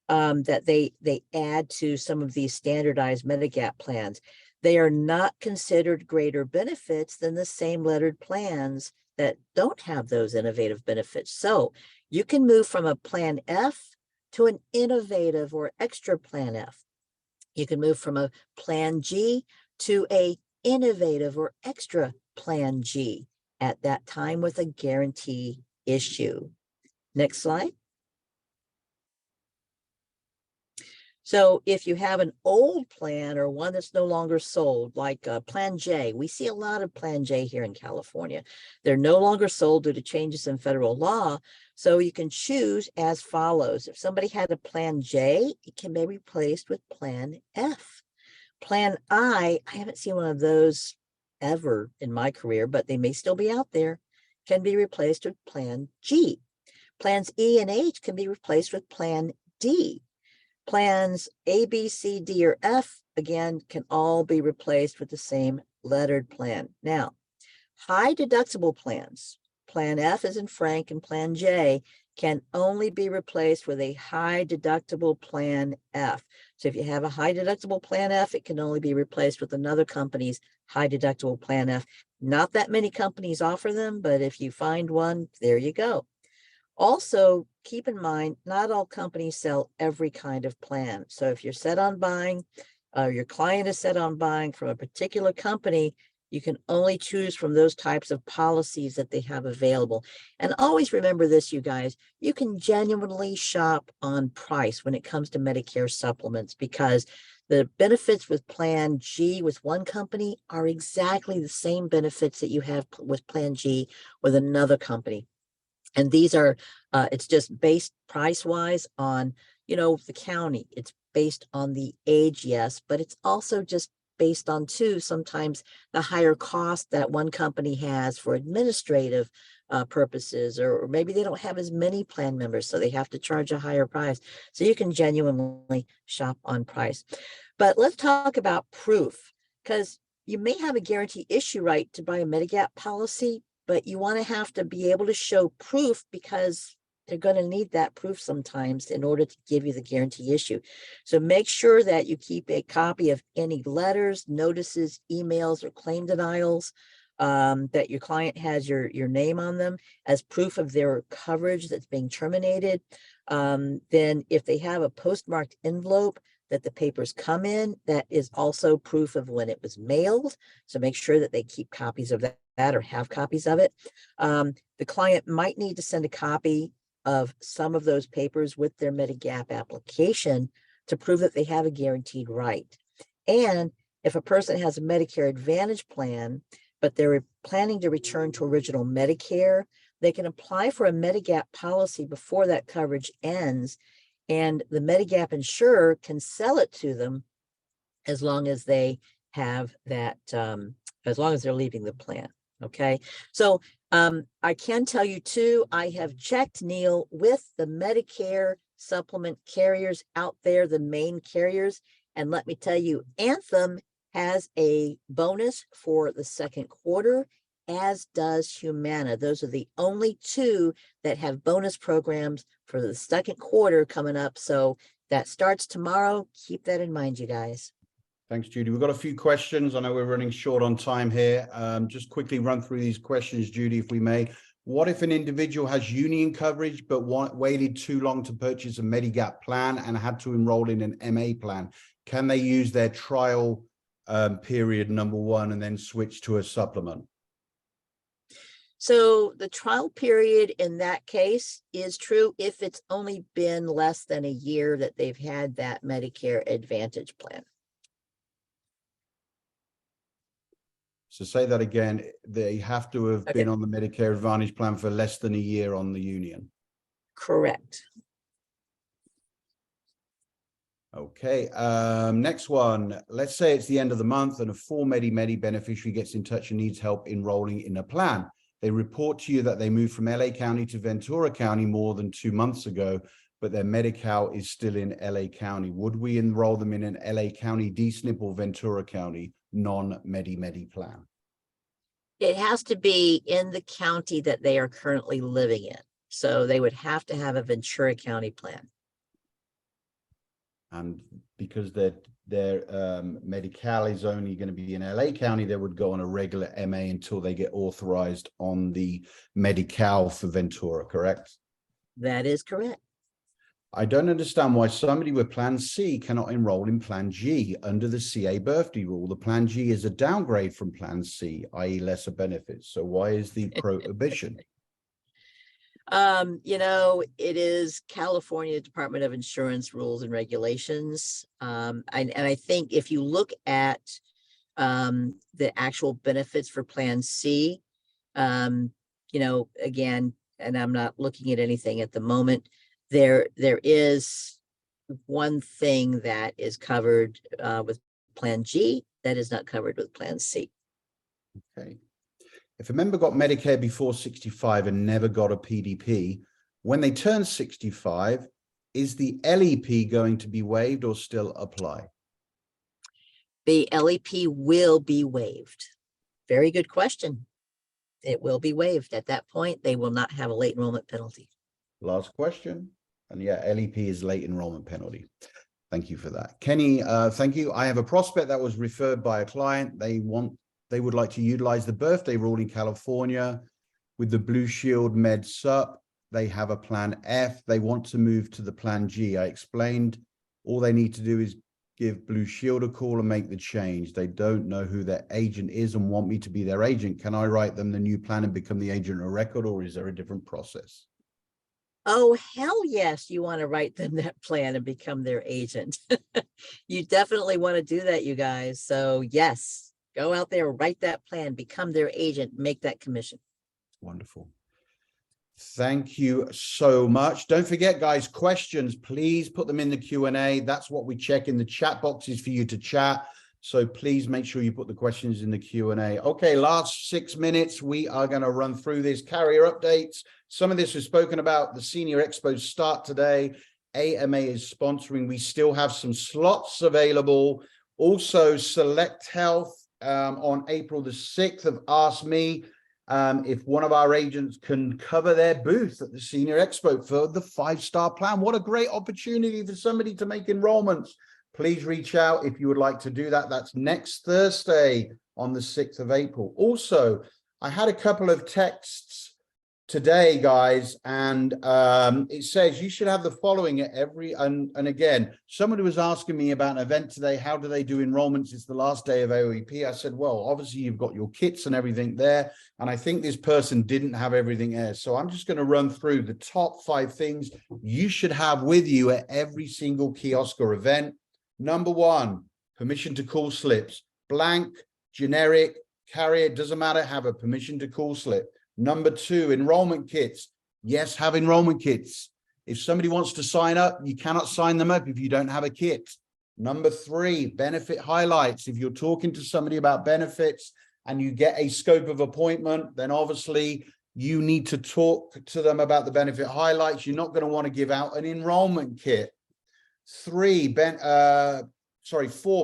[SPEAKER 2] that they add to some of these standardized Medigap plans. They are not considered greater benefits than the same lettered plans that don't have those innovative benefits. So you can move from a Plan F to an innovative or extra Plan F. You can move from a Plan G to a innovative or extra Plan G at that time with a guarantee issue. Next slide. So if you have an old plan or one that's no longer sold, like Plan J, we see a lot of Plan J here in California. They're no longer sold due to changes in federal law. So you can choose as follows. If somebody had a Plan J, it can be replaced with Plan F. Plan I haven't seen one of those ever in my career, but they may still be out there, can be replaced with Plan G. Plans E and H can be replaced with Plan D. Plans A, B, C, D, or F, again, can all be replaced with the same lettered plan. Now, high deductible plans, Plan F as in Frank and Plan J, can only be replaced with a high deductible Plan F. So if you have a high deductible Plan F, it can only be replaced with another company's high deductible Plan F. Not that many companies offer them, but if you find one, there you go. Also, keep in mind, not all companies sell every kind of plan. So if you're set on buying, your client is set on buying from a particular company, you can only choose from those types of policies that they have available. And always remember this, you guys, you can genuinely shop on price when it comes to Medicare supplements, because the benefits with Plan G with one company are exactly the same benefits that you have with Plan G with another company. And these are, it's just based price-wise on, the county. It's based on the age, yes, but it's also just based on, too, sometimes the higher cost that one company has for administrative purposes, or maybe they don't have as many plan members, so they have to charge a higher price. So you can genuinely shop on price. But let's talk about proof, because you may have a guarantee issue right to buy a Medigap policy, but you want to have to be able to show proof, because they're going to need that proof sometimes in order to give you the guarantee issue. So make sure that you keep a copy of any letters, notices, emails, or claim denials that your client has your name on them as proof of their coverage that's being terminated. Then if they have a postmarked envelope that the papers come in, that is also proof of when it was mailed. So make sure that they keep copies of that or have copies of it. The client might need to send a copy of some of those papers with their Medigap application to prove that they have a guaranteed right. And if a person has a Medicare Advantage plan, but they're planning to return to original Medicare, they can apply for a Medigap policy before that coverage ends, and the Medigap insurer can sell it to them as long as they have that, as long as they're leaving the plan. Okay, so I can tell you too, I have checked, Neil, with the Medicare supplement carriers out there, the main carriers, and let me tell you, Anthem has a bonus for the second quarter, as does Humana. Those are the only two that have bonus programs for the second quarter coming up. So that starts tomorrow. Keep that in mind, you guys.
[SPEAKER 1] Thanks, Judy. We've got a few questions. I know we're running short on time here. Just quickly run through these questions, Judy, if we may. What if an individual has union coverage but waited too long to purchase a Medigap plan and had to enroll in an MA plan? Can they use their trial period number one and then switch to a supplement?
[SPEAKER 2] So the trial period in that case is true if it's only been less than a year that they've had that Medicare Advantage plan.
[SPEAKER 1] So say that again, they have to have been on the Medicare Advantage plan for less than a year on the union.
[SPEAKER 2] Correct.
[SPEAKER 1] Okay, next one. Let's say it's the end of the month and a full Medi beneficiary gets in touch and needs help enrolling in a plan. They report to you that they moved from LA County to Ventura County more than 2 months ago, but their Medi-Cal is still in LA County. Would we enroll them in an LA County D-SNP or Ventura County non-Medi plan?
[SPEAKER 2] It has to be in the county that they are currently living in. So they would have to have a Ventura County plan.
[SPEAKER 1] And because their Medi-Cal is only going to be in LA County, they would go on a regular MA until they get authorized on the Medi-Cal for Ventura, correct?
[SPEAKER 2] That is correct.
[SPEAKER 1] I don't understand why somebody with Plan C cannot enroll in Plan G under the CA birthday rule. The Plan G is a downgrade from Plan C, i.e. lesser benefits. So why is the prohibition?
[SPEAKER 2] You know, it is California Department of Insurance rules and regulations. And I think if you look at the actual benefits for Plan C, you know, again, and I'm not looking at anything at the moment, there is one thing that is covered with Plan G that is not covered with Plan C.
[SPEAKER 1] Okay. If a member got Medicare before 65 and never got a PDP, when they turn 65, is the LEP going to be waived or still apply?
[SPEAKER 2] The LEP will be waived. Very good question. It will be waived. At that point, they will not have a late enrollment penalty.
[SPEAKER 1] Last question. And yeah, LEP is late enrollment penalty. Thank you for that. Kenny, thank you. I have a prospect that was referred by a client. They would like to utilize the birthday rule in California with the Blue Shield Med Sup. They have a Plan F. They want to move to the Plan G. I explained all they need to do is give Blue Shield a call and make the change. They don't know who their agent is and want me to be their agent. Can I write them the new plan and become the agent of record, or is there a different process?
[SPEAKER 2] Oh, hell yes, you want to write them that plan and become their agent. You definitely want to do that, you guys. So yes, go out there, write that plan, become their agent, make that commission.
[SPEAKER 1] Wonderful. Thank you so much. Don't forget, guys, questions, please put them in the Q&A. That's what we check in the chat boxes for you to chat. So please make sure you put the questions in the Q&A. Okay, last 6 minutes. We are going to run through this carrier updates. Some of this was spoken about. The Senior Expo start today. AMA is sponsoring. We still have some slots available. Also, Select Health on April the 6th have asked me if one of our agents can cover their booth at the Senior Expo for the 5-star plan. What a great opportunity for somebody to make enrollments. Please reach out if you would like to do that. That's next Thursday on the 6th of April. Also, I had a couple of texts today, guys, and it says you should have the following at every, and again, somebody was asking me about an event today. How do they do enrollments? It's the last day of AOEP. I said, well, obviously you've got your kits and everything there. And I think this person didn't have everything there. So I'm just going to run through the top 5 things you should have with you at every single kiosk or event. Number 1, permission to call slips, blank, generic, carrier, doesn't matter, have a permission to call slip. Number 2, enrollment kits. Yes, have enrollment kits. If somebody wants to sign up, you cannot sign them up if you don't have a kit. Number 3, benefit highlights. If you're talking to somebody about benefits and you get a scope of appointment, then obviously you need to talk to them about the benefit highlights. You're not going to want to give out an enrollment kit. 4,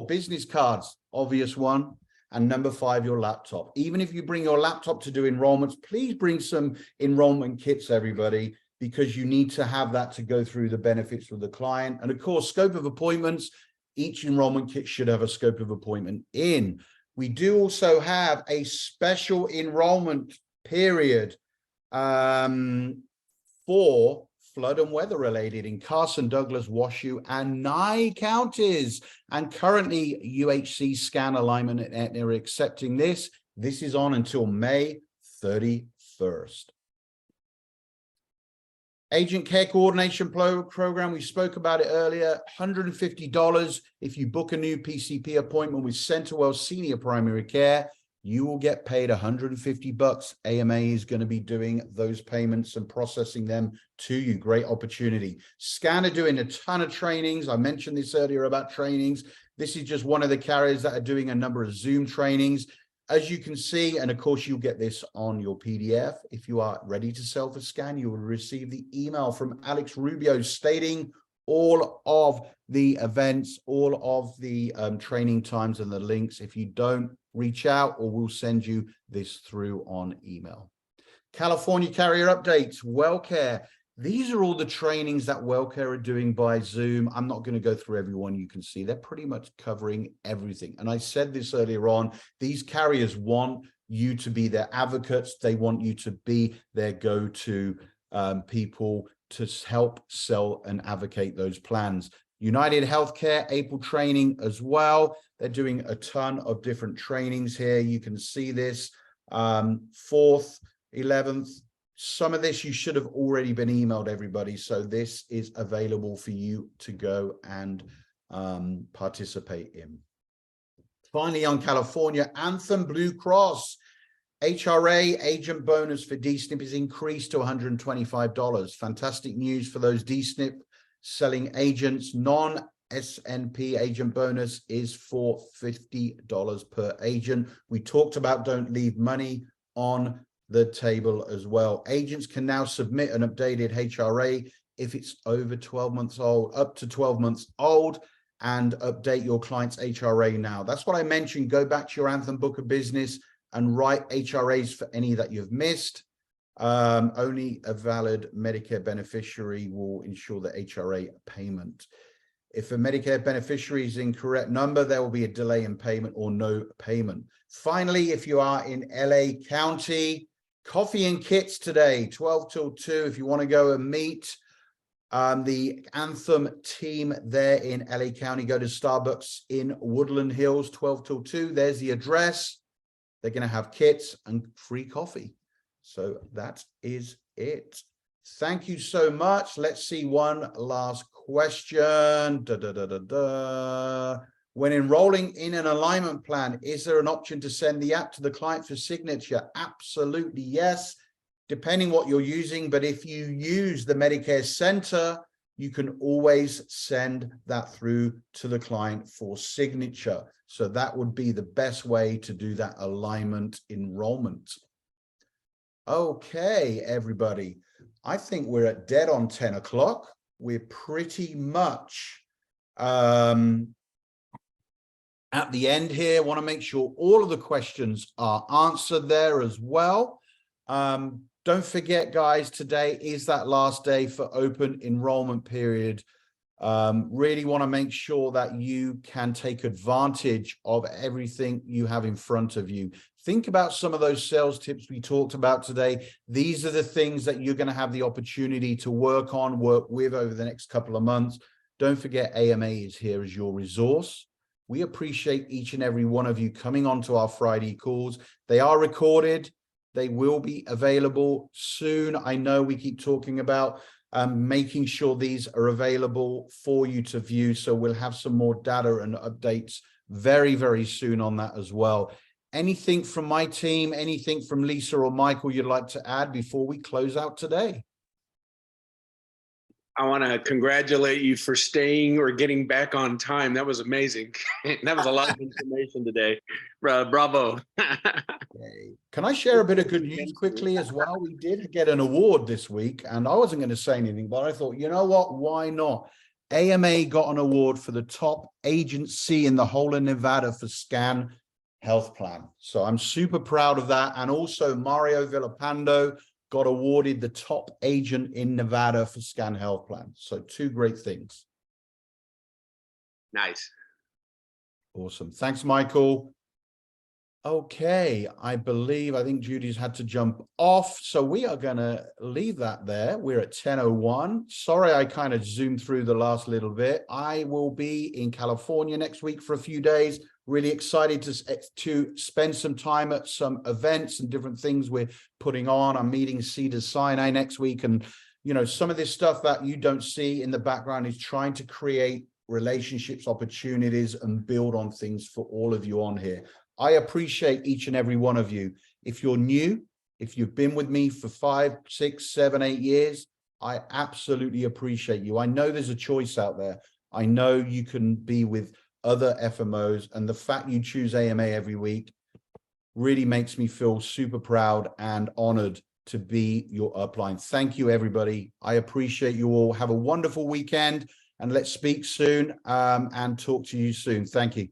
[SPEAKER 1] business cards, obvious one. And number 5, your laptop. Even if you bring your laptop to do enrollments, please bring some enrollment kits, everybody, because you need to have that to go through the benefits with the client. And of course, scope of appointments, each enrollment kit should have a scope of appointment in. We do also have a special enrollment period for flood and weather related in Carson, Douglas, Washoe, and Nye counties. And currently UHC, Scan, Alignment, and Aetna are accepting this. This is on until May 31st. Agent Care Coordination Program, we spoke about it earlier, $150 if you book a new PCP appointment with CenterWell Senior Primary Care. You will get paid $150. AMA is going to be doing those payments and processing them to you. Great opportunity. Scan are doing a ton of trainings. I mentioned this earlier about trainings. This is just one of the carriers that are doing a number of Zoom trainings. As you can see, and of course, you'll get this on your PDF. If you are ready to sell for Scan, you will receive the email from Alex Rubio stating all of the events, all of the training times and the links. If you don't, reach out or we'll send you this through on email. California carrier updates, WellCare. These are all the trainings that WellCare are doing by Zoom. I'm not going to go through every one. You can see they're pretty much covering everything. And I said this earlier on, these carriers want you to be their advocates. They want you to be their go-to people to help sell and advocate those plans. United Healthcare, April training as well. They're doing a ton of different trainings here. You can see this 4th, 11th. Some of this you should have already been emailed, everybody. So this is available for you to go and participate in. Finally, on California, Anthem Blue Cross. HRA agent bonus for DSNP is increased to $125. Fantastic news for those DSNP selling agents. Non-SNP agent bonus is for $50 per agent. We talked about don't leave money on the table as well. Agents can now submit an updated HRA if it's over 12 months old, up to 12 months old, and update your client's HRA now. That's what I mentioned. Go back to your Anthem book of business and write HRAs for any that you've missed. Only a valid Medicare beneficiary will ensure the HRA payment. If a Medicare beneficiary is incorrect number, there will be a delay in payment or no payment. Finally, if you are in LA County, coffee and kits today, 12 till 2. If you want to go and meet the Anthem team there in LA County, go to Starbucks in Woodland Hills, 12 till 2. There's the address. They're going to have kits and free coffee. So that is it. Thank you so much. Let's see one last question. When enrolling in an alignment plan, is there an option to send the app to the client for signature? Absolutely, yes, depending what you're using. But if you use the Medicare Center, you can always send that through to the client for signature. So that would be the best way to do that alignment enrollment. Okay, everybody. I think we're at dead on 10 o'clock. We're pretty much at the end here. Want to make sure all of the questions are answered there as well. Don't forget, guys, today is that last day for open enrollment period. Really want to make sure that you can take advantage of everything you have in front of you. Think about some of those sales tips we talked about today. These are the things that you're going to have the opportunity to work on, work with over the next couple of months. Don't forget, AMA is here as your resource. We appreciate each and every one of you coming onto our Friday calls. They are recorded. They will be available soon. I know we keep talking about making sure these are available for you to view. So we'll have some more data and updates very, very soon on that as well. anything from my team, anything from Lisa or Michael you'd like to add before we close out today?
[SPEAKER 3] I want to congratulate you for staying or getting back on time. That was amazing. That was a lot of information today. Bravo.
[SPEAKER 1] Can I share a bit of good news quickly as well? We did get an award this week, and I wasn't going to say anything, but I thought, you know what? Why not? AMA got an award for the top agency in the whole of Nevada for SCAN Health Plan. So I'm super proud of that. And also Mario Villapando got awarded the top agent in Nevada for SCAN Health Plan. So two great things.
[SPEAKER 3] Nice.
[SPEAKER 1] Awesome. Thanks, Michael. Okay, I think Judy's had to jump off. So we are going to leave that there. We're at 10:01. Sorry, I kind of zoomed through the last little bit. I will be in California next week for a few days. Really excited to spend some time at some events and different things we're putting on. I'm meeting Cedars-Sinai next week. And, you know, some of this stuff that you don't see in the background is trying to create relationships, opportunities, and build on things for all of you on here. I appreciate each and every one of you. If you're new, if you've been with me for 5, 6, 7, 8 years, I absolutely appreciate you. I know there's a choice out there. I know you can be with other FMOs, and the fact you choose AMA every week really makes me feel super proud and honored to be your upline. Thank you, everybody. I appreciate you all. Have a wonderful weekend, and let's speak soon and talk to you soon. Thank you.